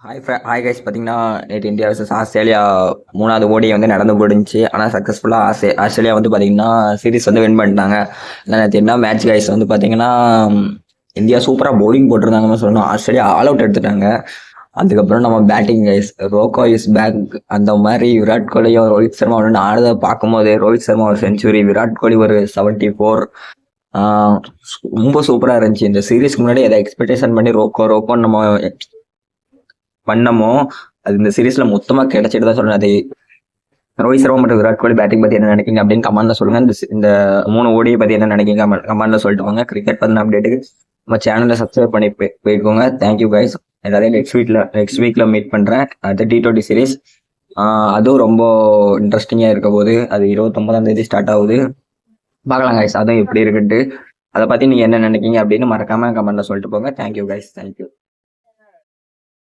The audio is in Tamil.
Hi guys. பார்த்தீங்கன்னா நேற்று இந்தியா vs ஆஸ்திரேலியா 3வது ஓடி வந்து நடந்து முடிஞ்சுச்சு. ஆனால் சக்ஸஸ்ஃபுல்லாக ஆஸ்திரேலியா வந்து பார்த்தீங்கன்னா சீரிஸ் வந்து வின் பண்ணிட்டாங்க. நேற்று என்ன மேட்ச் கைஸ் வந்து பார்த்தீங்கன்னா இந்தியா சூப்பராக பவுலிங் போட்டிருந்தாங்கன்னு சொல்லணும். ஆஸ்திரேலியா ஆல் அவுட் எடுத்துட்டாங்க. அதுக்கப்புறம் நம்ம பேட்டிங் கைஸ், ரோகோ இஸ் பேக். அந்த மாதிரி விராட் கோலியும் ரோஹித் சர்மா ஒன்று ஆடுறத பார்க்கும்போது ரோஹித் சர்மா ஒரு செஞ்சுரி, விராட் கோலி ஒரு 74. ரொம்ப சூப்பராக இருந்துச்சு. இந்த சீரீஸ்க்கு முன்னாடி எதை எக்ஸ்பெக்டேஷன் பண்ணி ரோக்கோன்னு நம்ம பண்ணமோ அது இந்த சீரீஸ்ல மொத்தமா கிடைச்சிட்டு தான் சொல்றேன். அது ரோஹித் சர்மா மற்றும் விராட் கோலி பேட்டிங் பத்தி என்ன நினைக்கிங்க அப்படின்னு கமெண்ட்ல சொல்லுங்க. இந்த 3 ஓடியை பத்தி என்ன நினைக்கிங்க கமெண்ட்ல சொல்லிட்டு வாங்க. கிரிக்கெட் பத்தின அப்டேட்டுக்கு நம்ம சேனலை சப்ஸ்கிரைப் பண்ணி போய்க்கோங்க. Thank you guys. எல்லாரையும் நெக்ஸ்ட் வீக்ல மீட் பண்றேன். அது T20 சீரீஸ், அதுவும் ரொம்ப இன்ட்ரெஸ்டிங்கா இருக்க போது. அது 29ஆம் தேதி ஸ்டார்ட் ஆகுது. பார்க்கலாம் கைஸ் அதுவும் எப்படி இருக்குன்ட்டு. அதை பத்தி நீங்க என்ன நினைக்கிங்க அப்படின்னு மறக்காம கமெண்ட்ல சொல்லிட்டு போங்க. Thank you guys. தேங்க்யூ.